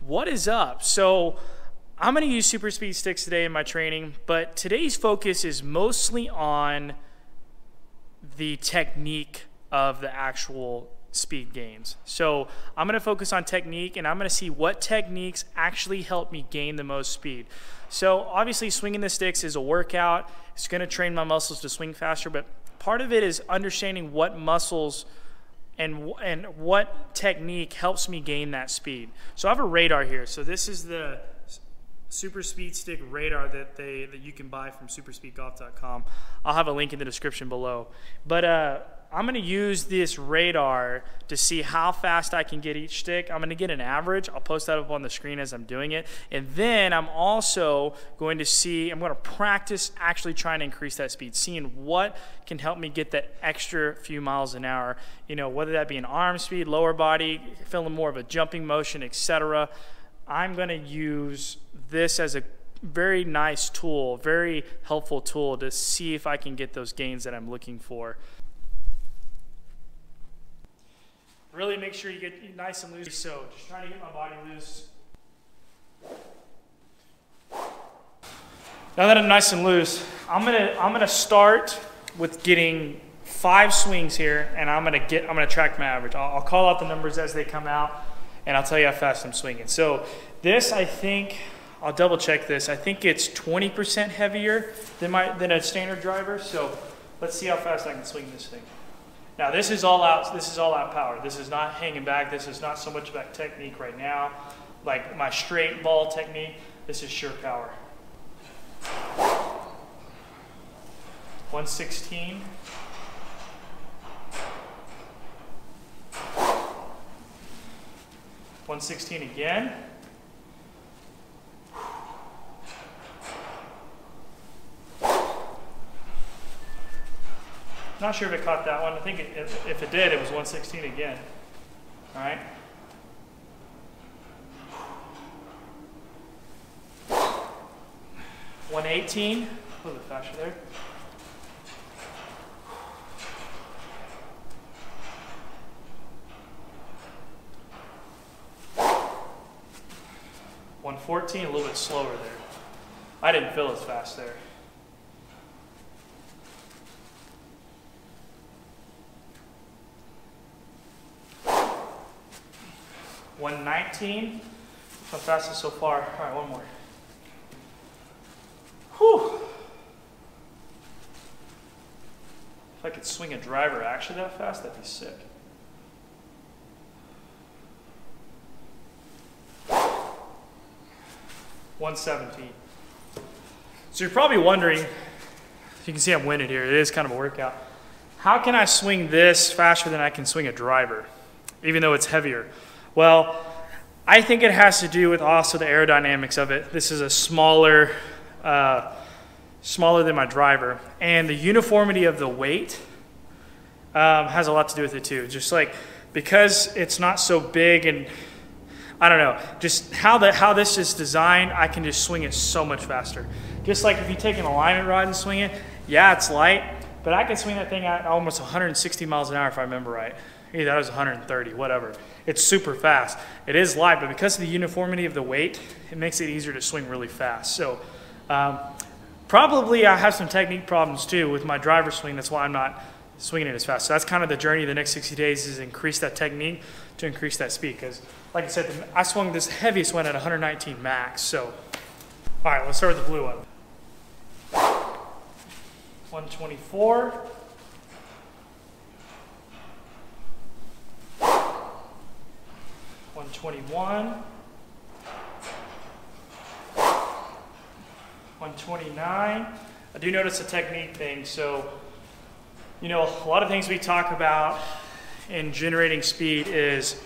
What is up? So I'm going to use super speed sticks today in my training, but today's focus is mostly on the technique of the actual speed gains. So I'm going to focus on technique, and I'm going to see what techniques actually help me gain the most speed. So obviously swinging the sticks is a workout. It's going to train my muscles to swing faster, but part of it is understanding what muscles and what technique helps me gain that speed. So I have a radar here. So this is the super speed stick radar that you can buy from superspeedgolf.com. I'll have a link in the description below. But I'm going to use this radar to see how fast I can get each stick. I'm going to get an average. I'll post that up on the screen as I'm doing it. And then I'm also going to practice actually trying to increase that speed, seeing what can help me get that extra few miles an hour, whether that be an arm speed, lower body, feeling more of a jumping motion, etc. I'm going to use this as a very nice tool, very helpful tool to see if I can get those gains that I'm looking for. Really make sure you get nice and loose. So just trying to get my body loose. Now that I'm nice and loose, I'm gonna start with getting 5 swings here, and I'm gonna track my average. I'll call out the numbers as they come out, and I'll tell you how fast I'm swinging. So this, I think, I'll double check this. I think it's 20% heavier than a standard driver. So let's see how fast I can swing this thing. Now this is all out. This is all out power. This is not hanging back. This is not so much about technique right now, like my straight ball technique. This is sure power. 116. 116 again. Not sure if it caught that one. I think if it did, it was 116 again. All right. $118, a little bit faster there. $114, a little bit slower there. I didn't feel as fast there. $119, my fastest so far. All right, one more. Whew. If I could swing a driver actually that fast, that'd be sick. $117. So you're probably wondering, you can see I'm winded here. It is kind of a workout. How can I swing this faster than I can swing a driver, even though it's heavier? Well, I think it has to do with also the aerodynamics of it. This is a smaller than my driver, and the uniformity of the weight has a lot to do with it too. Just like because it's not so big, and I don't know, just how this is designed, I can just swing it so much faster. Just like if you take an alignment rod and swing it, yeah, it's light, but I can swing that thing at almost 160 miles an hour if I remember right. Either that was 130, whatever. It's super fast. It is light, but because of the uniformity of the weight, it makes it easier to swing really fast. So probably I have some technique problems too with my driver swing. That's why I'm not swinging it as fast. So that's kind of the journey of the next 60 days, is increase that technique to increase that speed. Because like I said, I swung this heaviest one at 119 max. So, all right, let's start with the blue one. 124. 121, 129. I do notice a technique thing. So, a lot of things we talk about in generating speed is,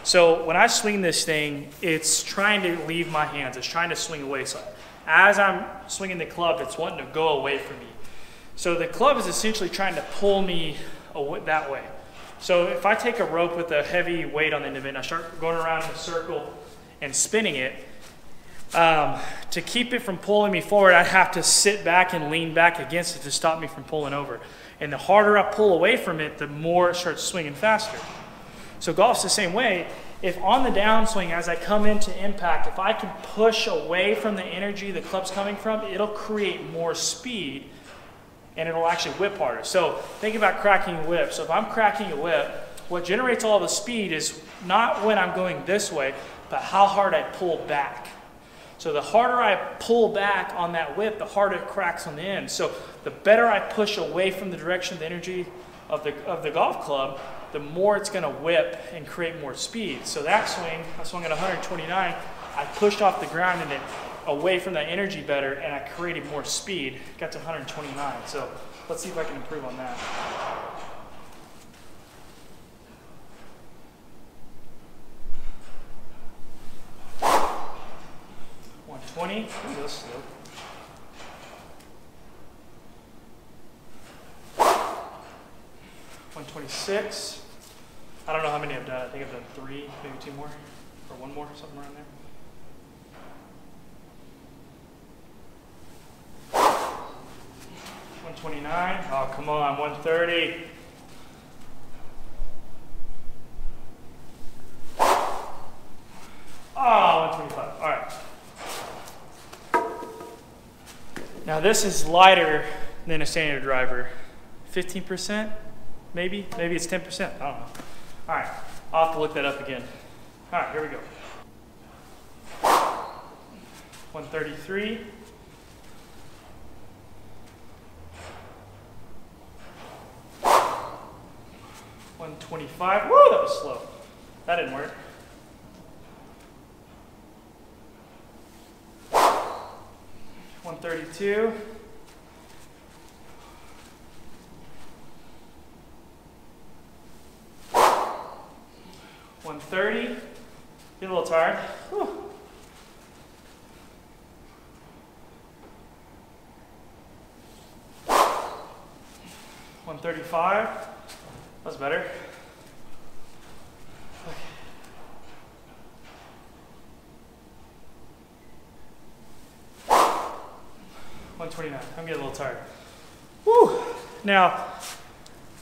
so when I swing this thing, it's trying to leave my hands. It's trying to swing away. So as I'm swinging the club, it's wanting to go away from me. So the club is essentially trying to pull me that way. So if I take a rope with a heavy weight on the end of it and I start going around in a circle and spinning it, to keep it from pulling me forward, I'd have to sit back and lean back against it to stop me from pulling over. And the harder I pull away from it, the more it starts swinging faster. So golf's the same way. if on the downswing, as I come into impact, if I can push away from the energy the club's coming from, it'll create more speed and it'll actually whip harder. So think about cracking a whip. So if I'm cracking a whip, what generates all the speed is not when I'm going this way, but how hard I pull back. So the harder I pull back on that whip, the harder it cracks on the end. So the better I push away from the direction of the energy of the golf club, the more it's going to whip and create more speed. So that swing, I swung at 129, I pushed off the ground and it away from that energy better, and I created more speed. Got to 129. So let's see if I can improve on that. 120. Ooh, that's slow. 126. I don't know how many I've done. I think I've done 3, maybe 2 more, or 1 more, something around there. 129. Oh, come on, 130. Oh, 125. All right. Now this is lighter than a standard driver. 15%, maybe? Maybe it's 10%. I don't know. All right, I'll have to look that up again. All right, here we go. 133. 125. Whoa, that was slow. That didn't work. 132. 130. Get a little tired. Whew. 135. That's better. 129. I'm getting a little tired. Woo! Now,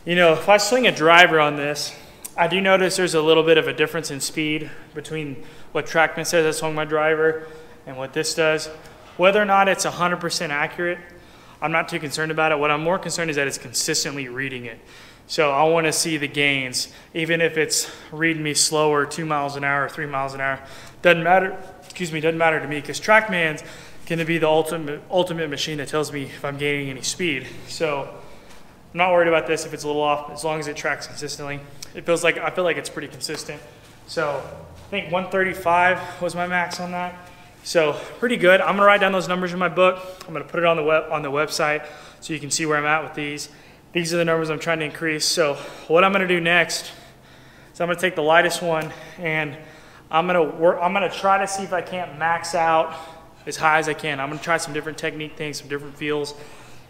you know, if I swing a driver on this, I do notice there's a little bit of a difference in speed between what TrackMan says I swung my driver and what this does. Whether or not it's 100% accurate, I'm not too concerned about it. What I'm more concerned is that it's consistently reading it. So I want to see the gains, even if it's reading me slower, 2 miles an hour, 3 miles an hour. Doesn't matter. Excuse me, doesn't matter to me, because TrackMan's going to be the ultimate machine that tells me if I'm gaining any speed. So I'm not worried about this if it's a little off, as long as it tracks consistently. I feel like it's pretty consistent. So I think 135 was my max on that. So pretty good. I'm gonna write down those numbers in my book. I'm gonna put it on the website so you can see where I'm at with these. These are the numbers I'm trying to increase. So what I'm gonna do next is I'm gonna take the lightest one and I'm gonna try to see if I can't max out as high as I can. I'm gonna try some different technique things, some different feels,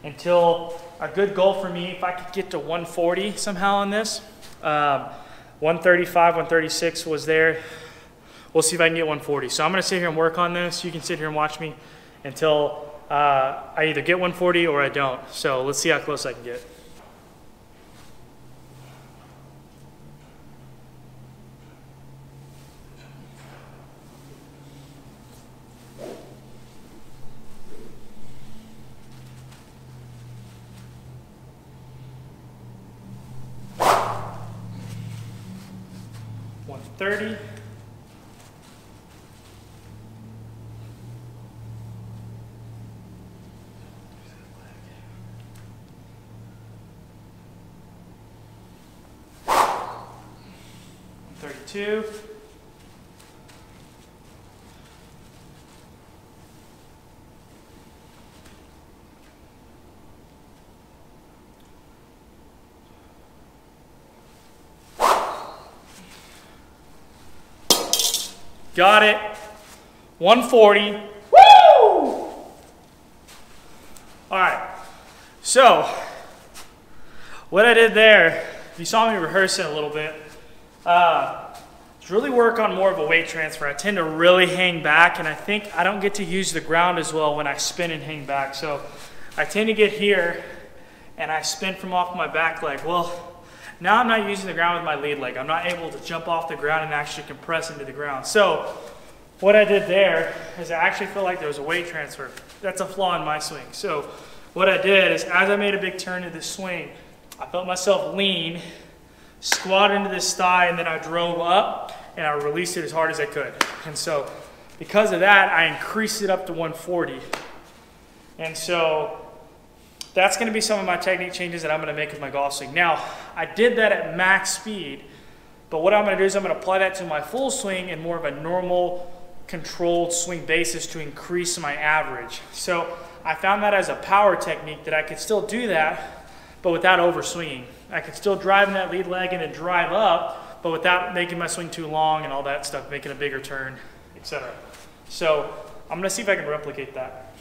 until a good goal for me, if I could get to 140 somehow on this. 135, 136 was there. We'll see if I can get 140. So I'm gonna sit here and work on this. You can sit here and watch me until I either get 140 or I don't. So let's see how close I can get. $130. $32. Got it. 140. Woo! All right. So, what I did there, if you saw me rehearse it a little bit, is really work on more of a weight transfer. I tend to really hang back, and I think I don't get to use the ground as well when I spin and hang back. So, I tend to get here, and I spin from off my back leg. Well, Now I'm not using the ground with my lead leg. I'm not able to jump off the ground and actually compress into the ground. So what I did there is I actually feel like there was a weight transfer. That's a flaw in my swing. So what I did is as I made a big turn to this swing, I felt myself lean, squat into this thigh, and then I drove up and I released it as hard as I could. And so because of that, I increased it up to 140. And so that's going to be some of my technique changes that I'm going to make with my golf swing. Now, I did that at max speed, but what I'm going to do is I'm going to apply that to my full swing in more of a normal, controlled swing basis to increase my average. So I found that as a power technique that I could still do that, but without overswinging. I could still drive in that lead leg and then drive up, but without making my swing too long and all that stuff, making a bigger turn, etc. So I'm going to see if I can replicate that.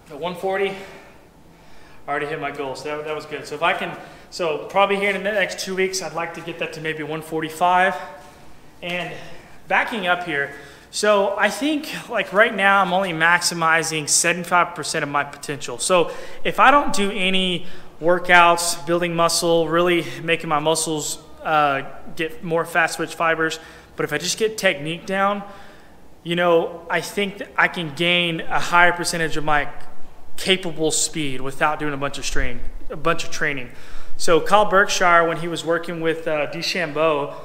At 140, I already hit my goal, so that was good. So if I can, so probably here in the next 2 weeks, I'd like to get that to maybe 145. And backing up here, so I think like right now I'm only maximizing 75% of my potential. So if I don't do any workouts, building muscle, really making my muscles get more fast twitch fibers, but if I just get technique down, you know, I think that I can gain a higher percentage of my capable speed without doing a bunch of training. So Kyle Berkshire, when he was working with DeChambeau,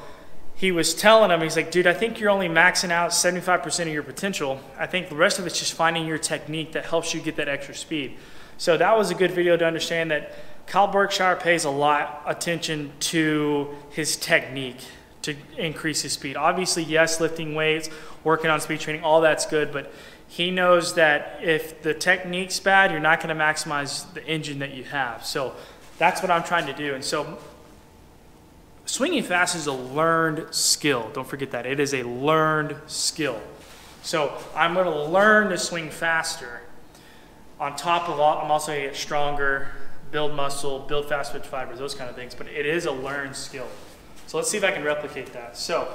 he was telling him, he's like, dude, I think you're only maxing out 75% of your potential. I think the rest of it's just finding your technique that helps you get that extra speed. So that was a good video to understand that Kyle Berkshire pays a lot of attention to his technique to increase his speed. Obviously, yes, lifting weights, working on speed training, all that's good, but he knows that if the technique's bad, you're not going to maximize the engine that you have. So that's what I'm trying to do. And so swinging fast is a learned skill. Don't forget that. It is a learned skill. So I'm going to learn to swing faster. On top of all, I'm also going to get stronger, build muscle, build fast twitch fibers, those kind of things. But it is a learned skill. So let's see if I can replicate that. So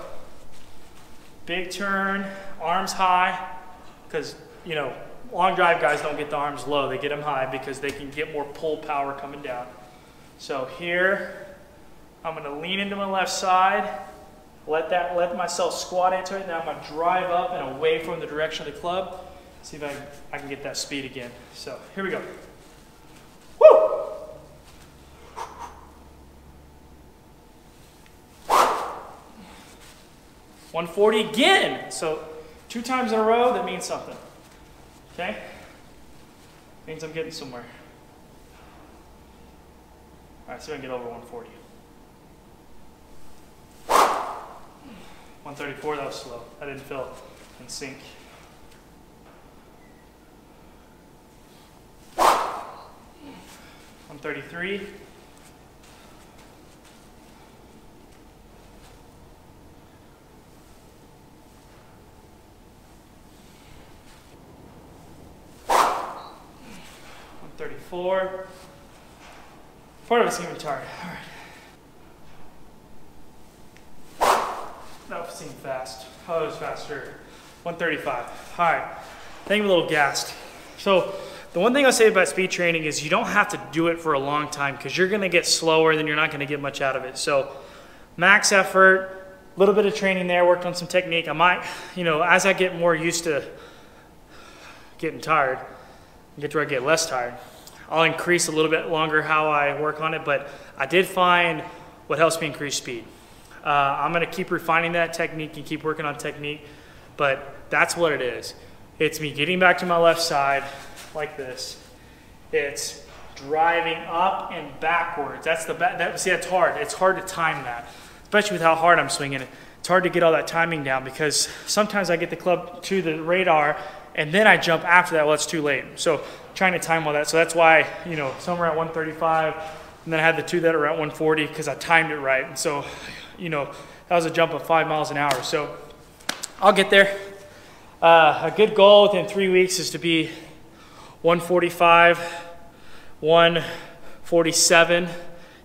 big turn, arms high. Because, you know, long drive guys don't get the arms low. They get them high because they can get more pull power coming down. So here, I'm going to lean into my left side, let myself squat into it. Now I'm going to drive up and away from the direction of the club. See if I can get that speed again. So here we go. Woo! 140 again. So 2 times in a row, that means something. Okay? Means I'm getting somewhere. All right, see if I can get over 140. 134, that was slow. I didn't feel in sync. 133. 134. Part of it's gonna be tired. All right. That seemed fast. Oh, it was faster. 135. All right. I think I'm a little gassed. So the one thing I'll say about speed training is you don't have to do it for a long time because you're gonna get slower, then you're not gonna get much out of it. So max effort, a little bit of training there, worked on some technique. I might, you know, as I get more used to getting tired, get to where I get less tired, I'll increase a little bit longer how I work on it, but I did find what helps me increase speed. I'm gonna keep refining that technique and keep working on technique, but that's what it is. It's me getting back to my left side like this. It's driving up and backwards. That's the see, that's hard. It's hard to time that, especially with how hard I'm swinging it. It's hard to get all that timing down because sometimes I get the club to the radar and then I jump after that. Well, it's too late. So trying to time all that. So that's why, you know, some are at 135, and then I had the 2 that are at 140 because I timed it right. And so, you know, that was a jump of 5 miles an hour. So I'll get there. A good goal within 3 weeks is to be 145, 147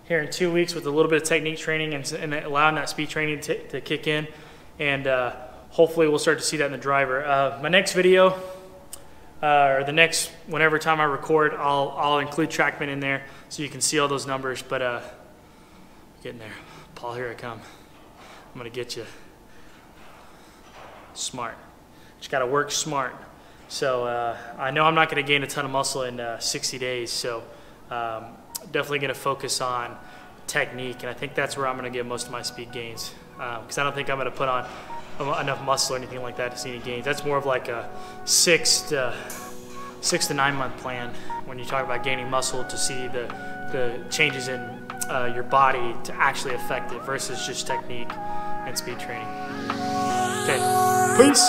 here in 2 weeks with a little bit of technique training and allowing that speed training to kick in. And hopefully we'll start to see that in the driver. My next video, or the next, whenever time I record, I'll include TrackMan in there so you can see all those numbers. But Getting there. Paul, here I come. I'm gonna get you. Smart. Just gotta work smart. So I know I'm not gonna gain a ton of muscle in 60 days, so definitely gonna focus on technique, and I think that's where I'm gonna get most of my speed gains, because I don't think I'm gonna put on enough muscle or anything like that to see any gains. That's more of like a 6 to 9 month plan when you talk about gaining muscle, to see the changes in your body to actually affect it versus just technique and speed training. Okay, peace.